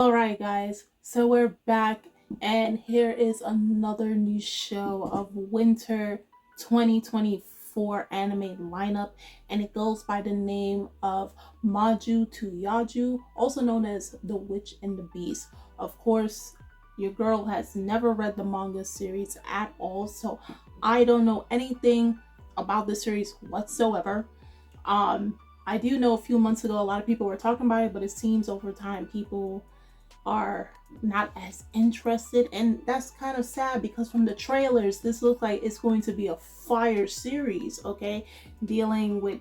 Alright, guys, so we're back, and here is another new show of Winter 2024 anime lineup, and it goes by the name of Maju to Yaju, also known as The Witch and the Beast. Of course, your girl has never read the manga series at all, so I don't know anything about the series whatsoever. Um, I do know a few months ago a lot of people were talking about it, but it seems over time people are not as interested, and that's kind of sad because from the trailers this looks like it's going to be a fire series, okay, dealing with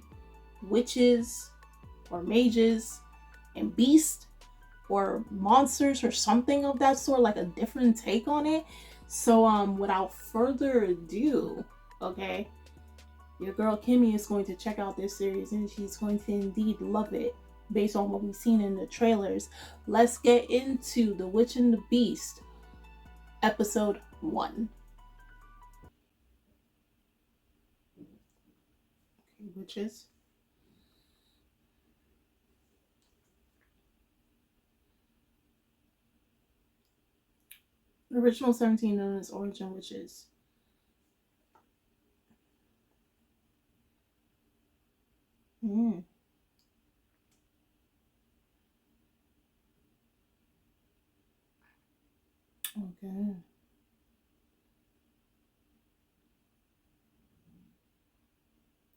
witches or mages and beasts or monsters or something of that sort, like a different take on it. So without further ado, okay, your girl Kimmy is going to check out this series and she's going to indeed love it based on what we've seen in the trailers. Let's get into The Witch and the Beast, episode 1. Okay, witches. The original 17 known as Origin Witches. Mm. Okay.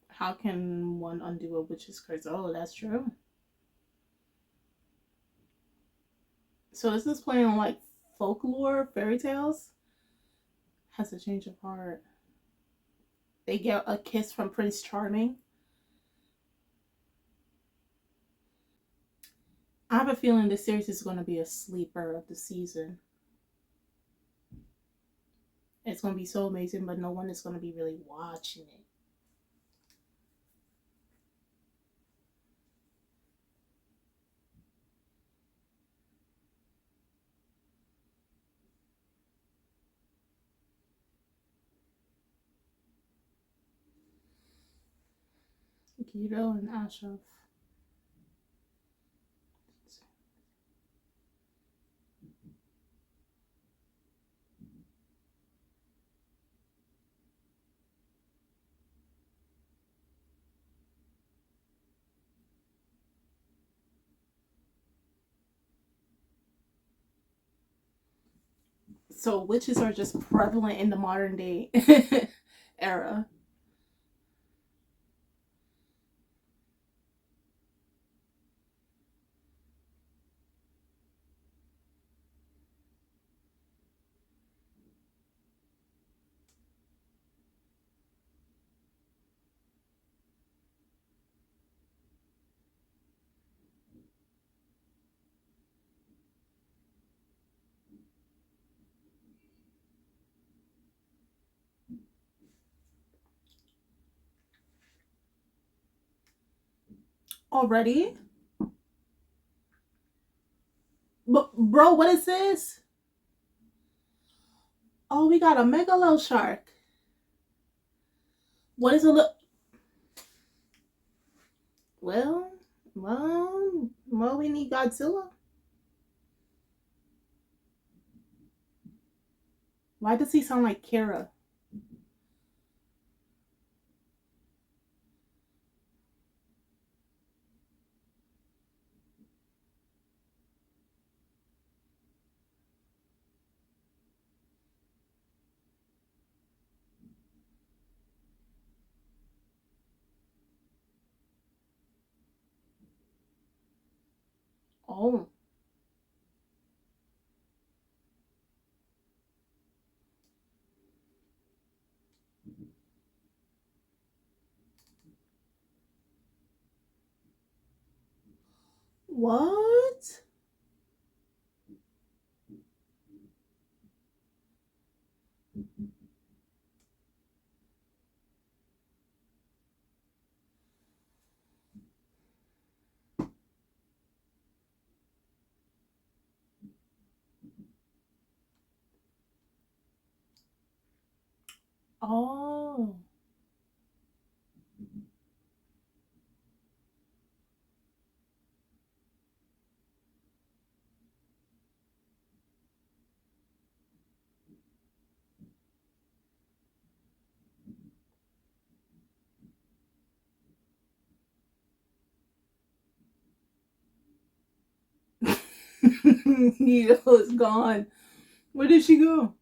How can one undo a witch's curse? Oh, that's true. So is this playing on like folklore, fairy tales? Has a change of heart. They get a kiss from Prince Charming. I have a feeling this series is going to be a sleeper of the season. It's going to be so amazing, but no one is going to be really watching it. Guido and Ashaf. So witches are just prevalent in the modern day era. Already? But bro, what is this? Oh, we got a megalo shark. What is a little? Well, well, we need Godzilla. Why does he sound like Kira? Oh, what? Oh, Yo, it's gone. Where did she go?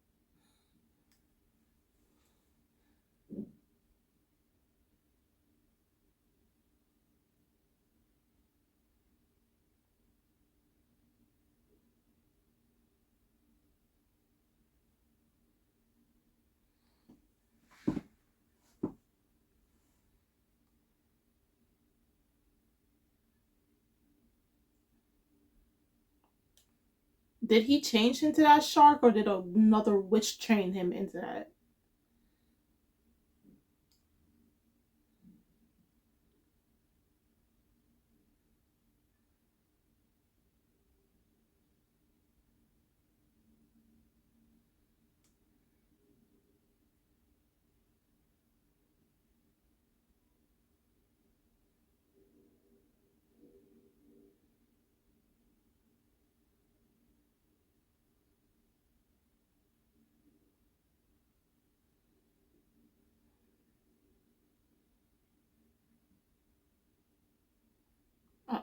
Did he change into that shark, or did another witch train him into that? Uh,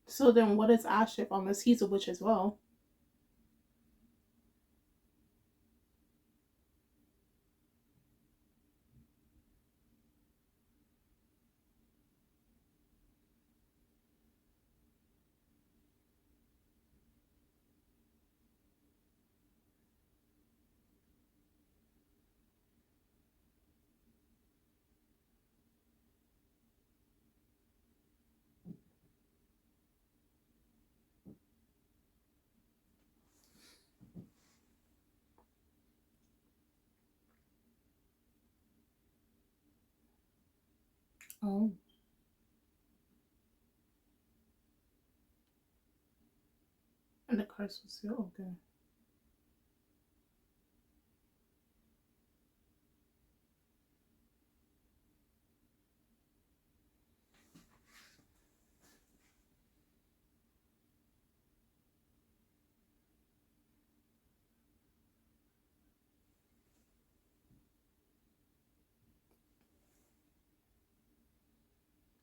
so then, what is Ashif? Unless he's a witch as well. Oh, and the curse was still okay.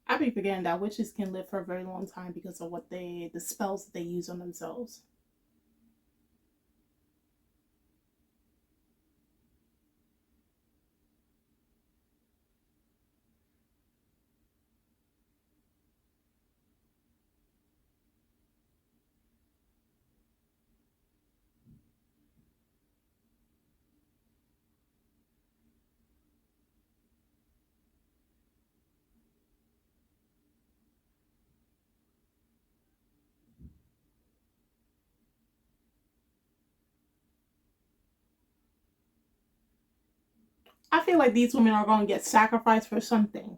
I be forgetting that witches can live for a very long time because of the spells that they use on themselves. I feel like these women are going to get sacrificed for something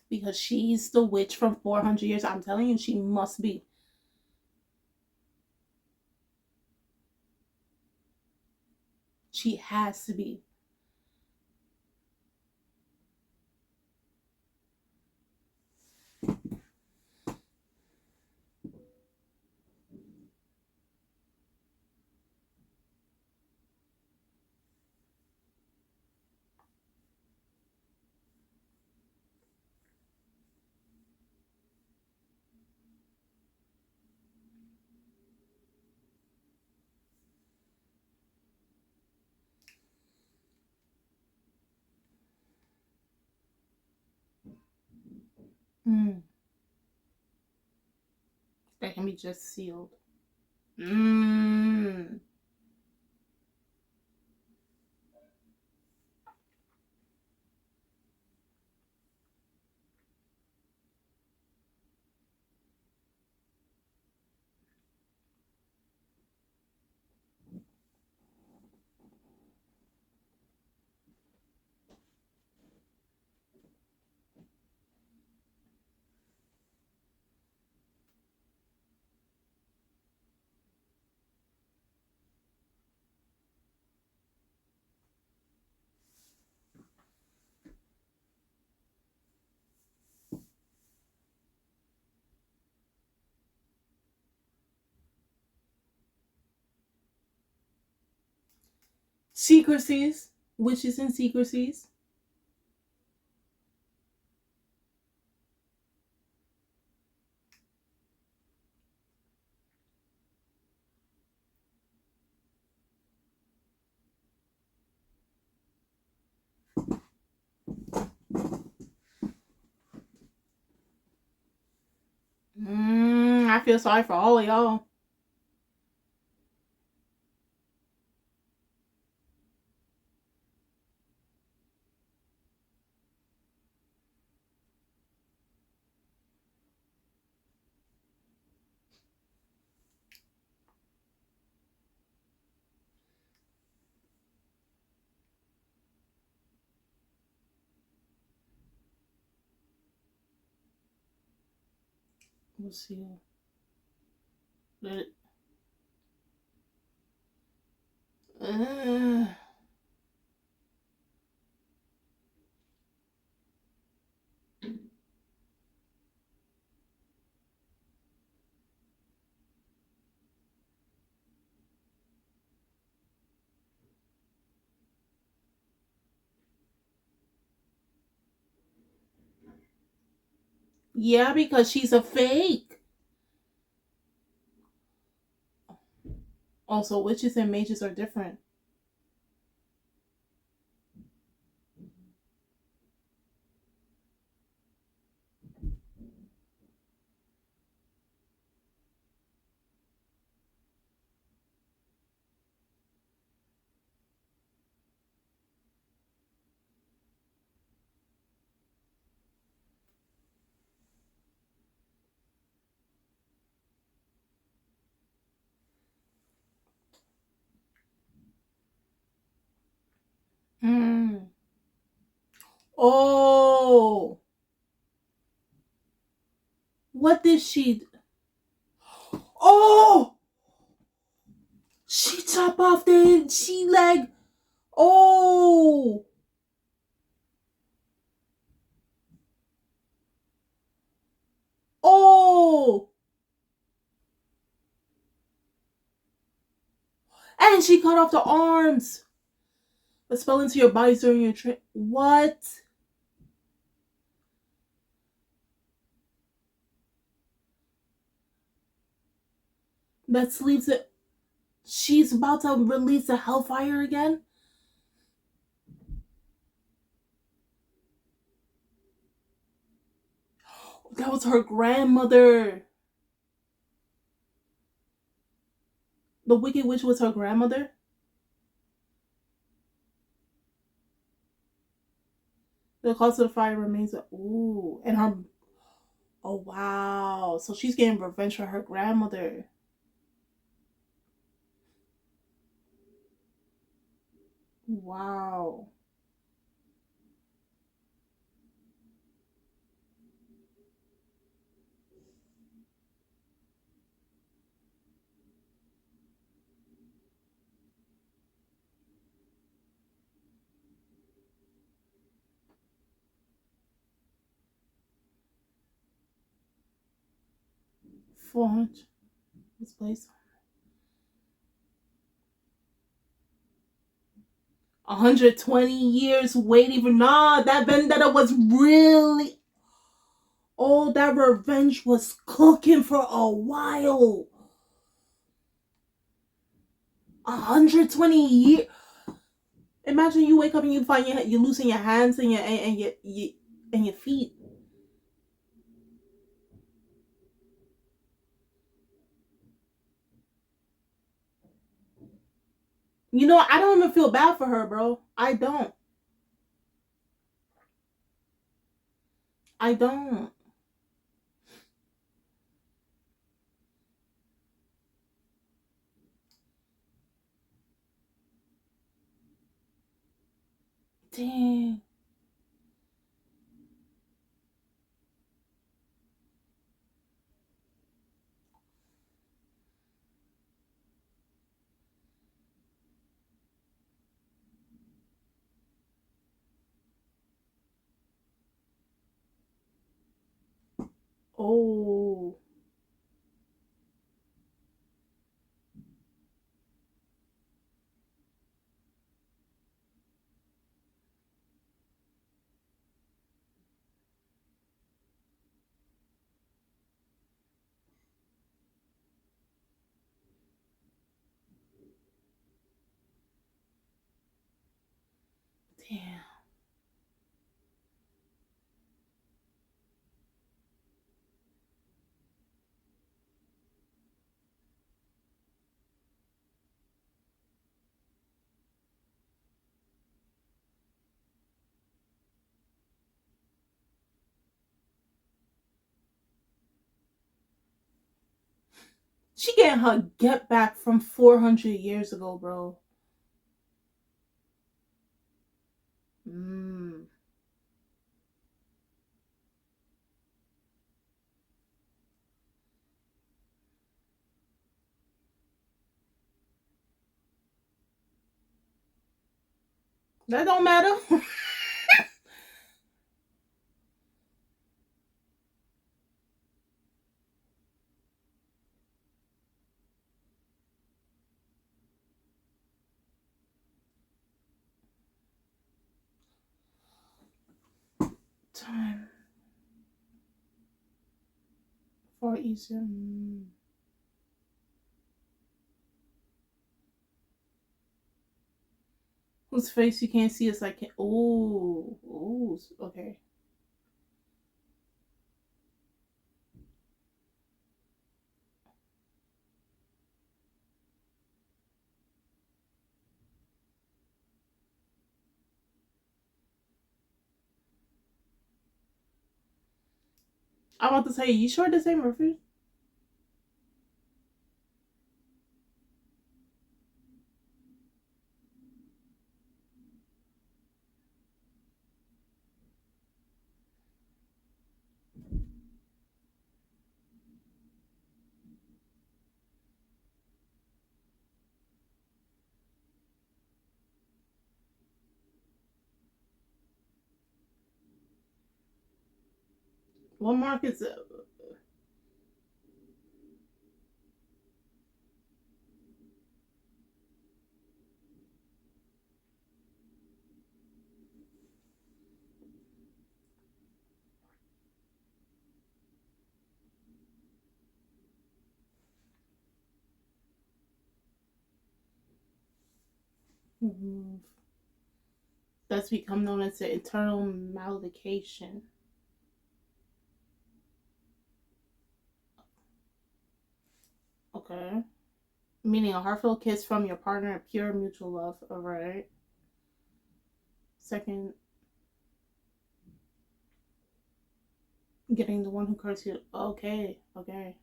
because she's the witch from 400 years. I'm telling you, she must be. She has to be. Mm. That can be just sealed. Mm. Secrecies. Witches and secrecies. I feel sorry for all of y'all. We'll see. Uh, yeah, because she's a fake. Also, witches and mages are different. Mm. Oh, what did she? Oh, she chopped off the she leg. Oh, oh, and she cut off the arms. But spell into your body during your trip. What? That leaves it. She's about to release the hellfire again. That was her grandmother. The Wicked Witch was her grandmother. The cause of the fire remains. Ooh, and her. Oh wow! So she's getting revenge for her grandmother. Wow. 400. This place. 120 years waiting for. Nah, that vendetta was really. Oh, that revenge was cooking for a while. 120 years. Imagine you wake up and you find you're losing your hands and your feet. You know, I don't even feel bad for her, bro. I don't. I don't. Dang. Oh. Damn. She getting her get back from 400 years ago, bro. Mm. That don't matter. Time for easier. Mm. Whose face you can't see is like, oh, oh, okay. I'm about to say, you sure this ain't Murphy? What mark is it? That's become known as the internal malediction. Okay. Meaning a heartfelt kiss from your partner and pure mutual love. Alright. Second, getting the one who curses you. Okay, okay.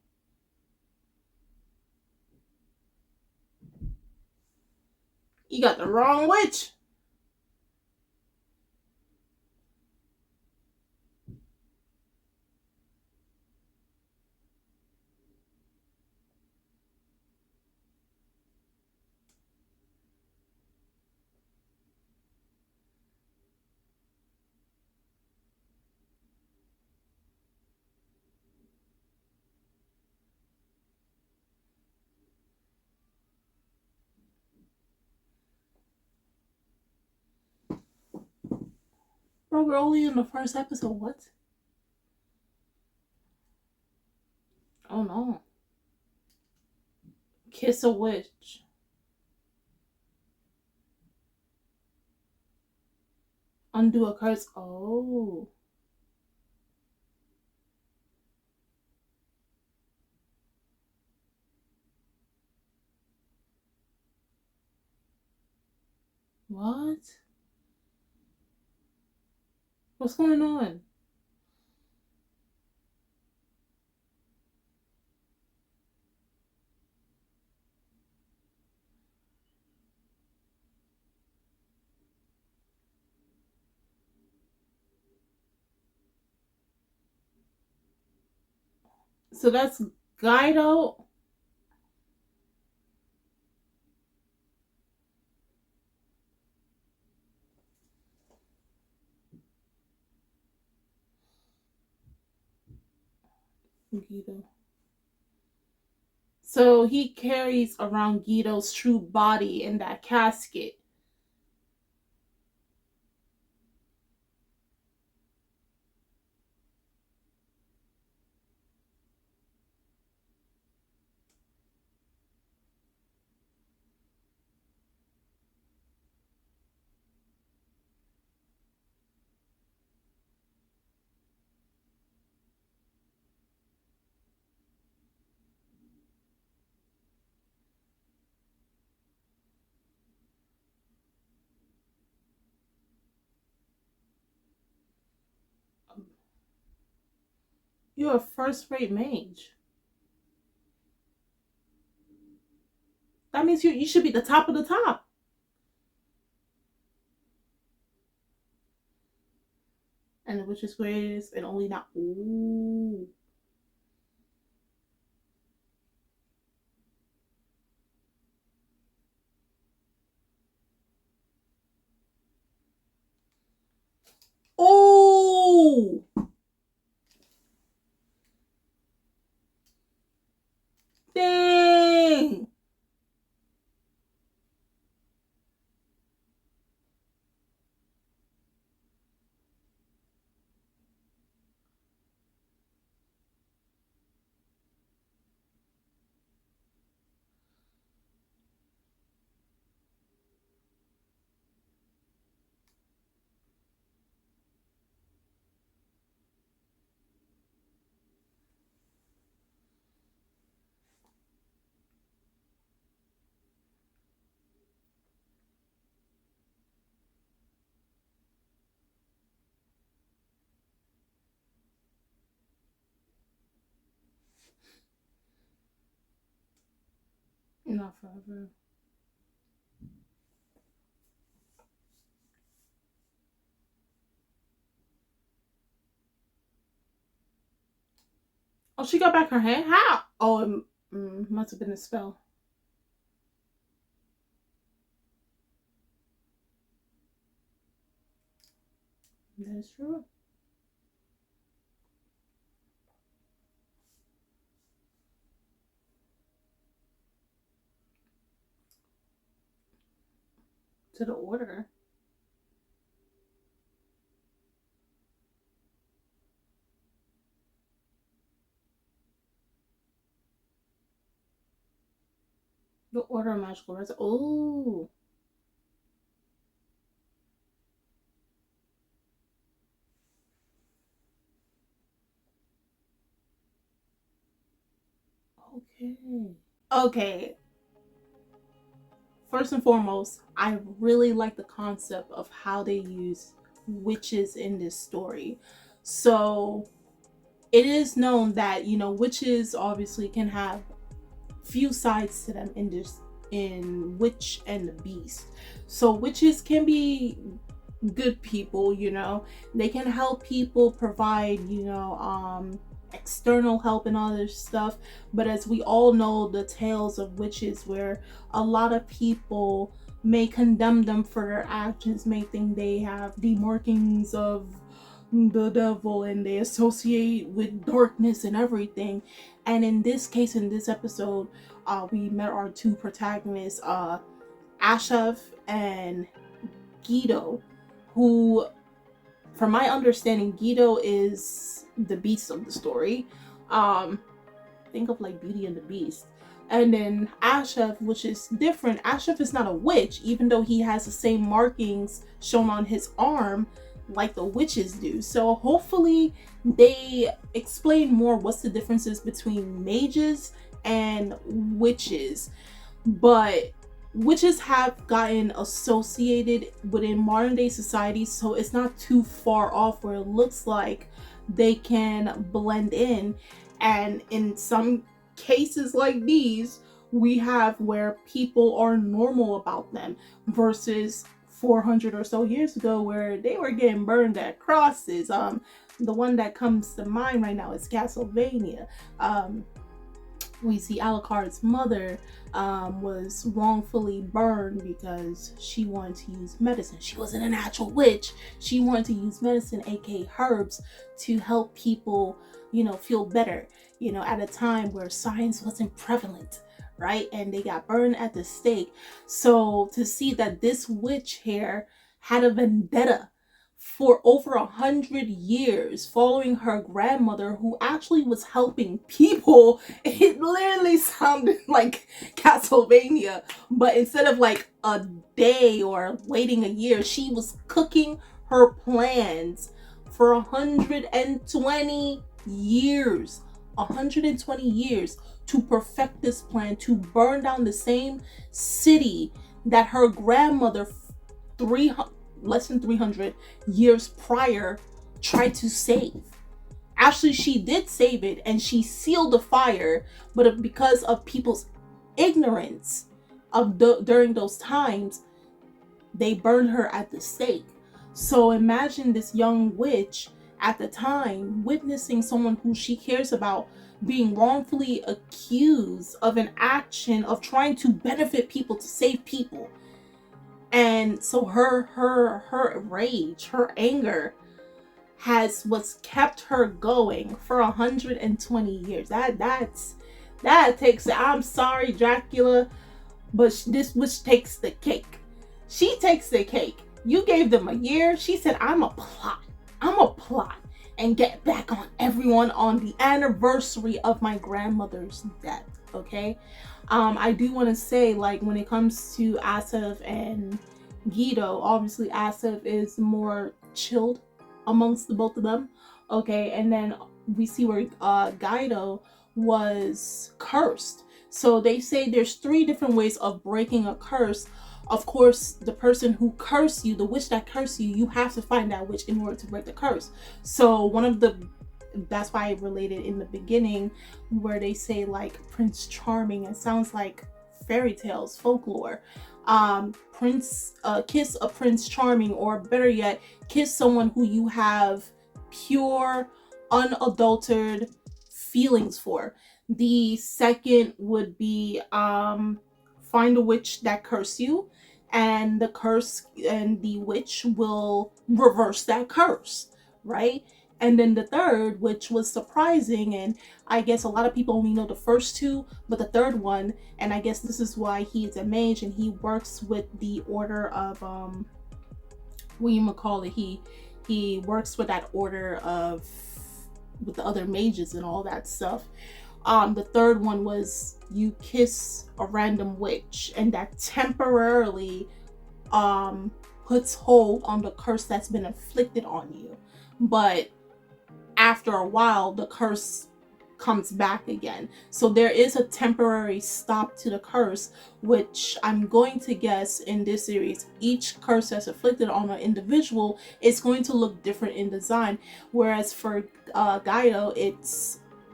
You got the wrong witch. Bro, we're only in the first episode. What? Oh no. Kiss a witch. Undo a curse. Oh. What? What's going on? So that's Guido. Guido. So he carries around Guido's true body in that casket. You're a first-rate mage. That means you should be the top of the top. And the witch is greatest and only not. Ooh. Oh. Dang. Not forever. Oh, she got back her hand? How? Oh, it must have been a spell. That is true. To the order. The order of magical res. Oh. Okay. Okay. First and foremost, I really like the concept of how they use witches in this story. So it is known that, you know, witches obviously can have few sides to them in Witch and the Beast. So witches can be good people, you know. They can help people, provide, you know, external help and all this stuff. But as we all know, the tales of witches, where a lot of people may condemn them for their actions, may think they have the markings of the devil and they associate with darkness and everything. And in this case, in this episode, we met our two protagonists, Ashaf and Guido, who, from my understanding, Guido is the beast of the story. Think of like Beauty and the Beast. And then Ashaf, which is different. Ashaf is not a witch, even though he has the same markings shown on his arm like the witches do. So hopefully they explain more what's the differences between mages and witches. But witches have gotten associated within modern day society, so it's not too far off where it looks like they can blend in. And in some cases like these, we have where people are normal about them, versus 400 or so years ago where they were getting burned at crosses. The one that comes to mind right now is Castlevania. We see Alucard's mother was wrongfully burned because she wanted to use medicine. She wasn't an actual witch. She wanted to use medicine, aka herbs, to help people, you know, feel better, you know, at a time where science wasn't prevalent, right? And they got burned at the stake. So to see that this witch here had a vendetta for over 100 years following her grandmother, who actually was helping people, it literally sounded like Castlevania, but instead of like a day or waiting a year, she was cooking her plans for 120 years. 120 years to perfect this plan to burn down the same city that her grandmother less than 300 years prior tried to save. Actually, she did save it and she sealed the fire, but because of people's ignorance during those times, they burned her at the stake. So imagine this young witch at the time witnessing someone who she cares about being wrongfully accused of an action of trying to benefit people, to save people. And so her rage, her anger has what's kept her going for 120 years. That takes it. I'm sorry, Dracula, but this witch takes the cake. She takes the cake. You gave them a year. She said, I'm a plot and get back on everyone on the anniversary of my grandmother's death. Okay. I do want to say, like, when it comes to Ashaf and Guido, obviously Ashaf is more chilled amongst the both of them. Okay. And then we see where Guido was cursed. So they say there's 3 different ways of breaking a curse. Of course, the person who cursed you, the witch that cursed you, you have to find that witch in order to break the curse. So that's why I related in the beginning where they say like Prince Charming. It sounds like fairy tales, folklore. Kiss a Prince Charming, or better yet, kiss someone who you have pure, unadulterated feelings for. The second would be find a witch that cursed you, and the curse and the witch will reverse that curse, right? And then the third, which was surprising, and I guess a lot of people only know the first 2, but the third one, and I guess this is why he is a mage and he works with the order of he works with that order of with the other mages and all that stuff. The third one was you kiss a random witch, and that temporarily puts hold on the curse that's been inflicted on you. But after a while, the curse comes back again. So there is a temporary stop to the curse, which I'm going to guess in this series, each curse that's afflicted on an individual is going to look different in design. Whereas for Guido, it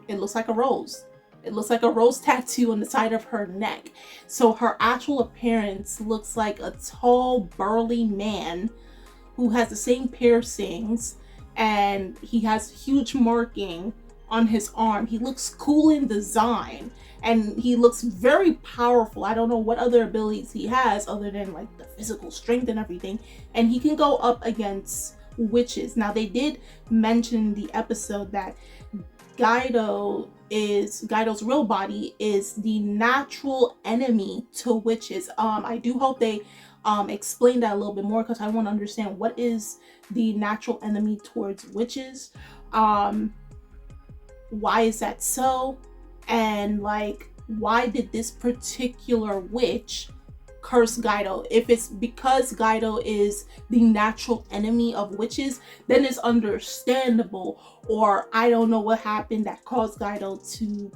looks like a rose. It looks like a rose tattoo on the side of her neck. So her actual appearance looks like a tall, burly man who has the same piercings, and he has huge marking on his arm. He looks cool in design, and he looks very powerful. I don't know what other abilities he has other than like the physical strength and everything. And he can go up against witches. Now, they did mention the episode that Guido's real body is the natural enemy to witches. I do hope they explain that a little bit more, because I want to understand what is the natural enemy towards witches. Why is that so? And like, why did this particular witch curse Guido? If it's because Guido is the natural enemy of witches, then it's understandable. Or I don't know what happened that caused Guido to,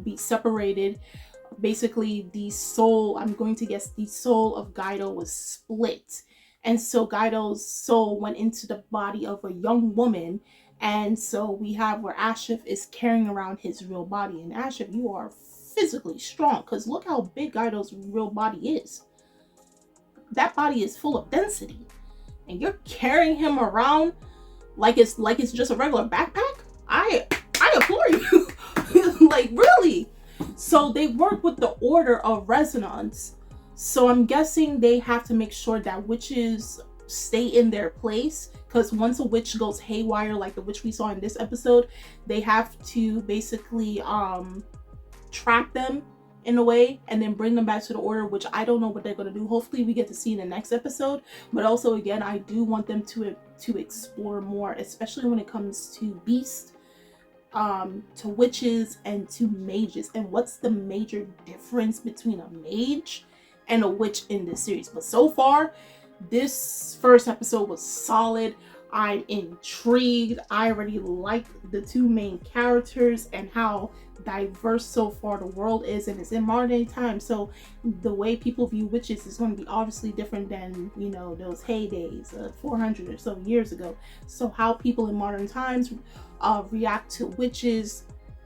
be separated. Basically, the soul, I'm going to guess the soul of Guido was split. And so Guido's soul went into the body of a young woman. And so we have where Ashaf is carrying around his real body. And Ashaf, you are physically strong, because look how big Guido's real body is. That body is full of density, and you're carrying him around like it's just a regular backpack. I implore you. Like, really. So they work with the order of resonance. So I'm guessing they have to make sure that witches stay in their place, because once a witch goes haywire, like the witch we saw in this episode, they have to basically trap them in a way and then bring them back to the order, which I don't know what they're going to do. Hopefully we get to see in the next episode. But also, again, I do want them to explore more, especially when it comes to beasts, to witches, and to mages, and what's the major difference between a mage and a witch in this series. But so far, this first episode was solid. I'm intrigued. I already like the two main characters and how diverse so far the world is, and it's in modern day times, so the way people view witches is going to be obviously different than, you know, those heydays 400 or so years ago. So how people in modern times react to witches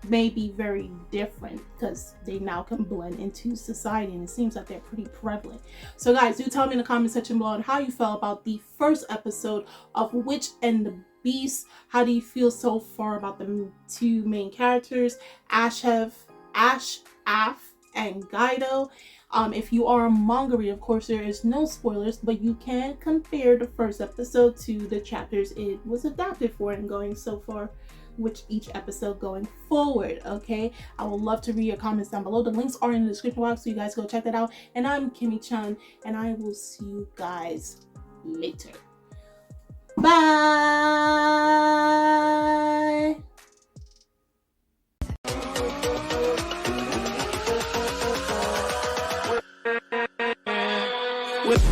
may be very different because they now can blend into society, and it seems like they're pretty prevalent. So guys, do tell me in the comment section below on how you felt about the first episode of Witch and the Beast. How do you feel so far about the two main characters, Ashaf and Guido? If you are a manga reader, of course there is no spoilers, but you can compare the first episode to the chapters it was adapted for and going so far with each episode going forward. Okay, I would love to read your comments down below. The links are in the description box, so you guys go check that out. And I'm Kimmy-chan, and I will see you guys later. Bye. With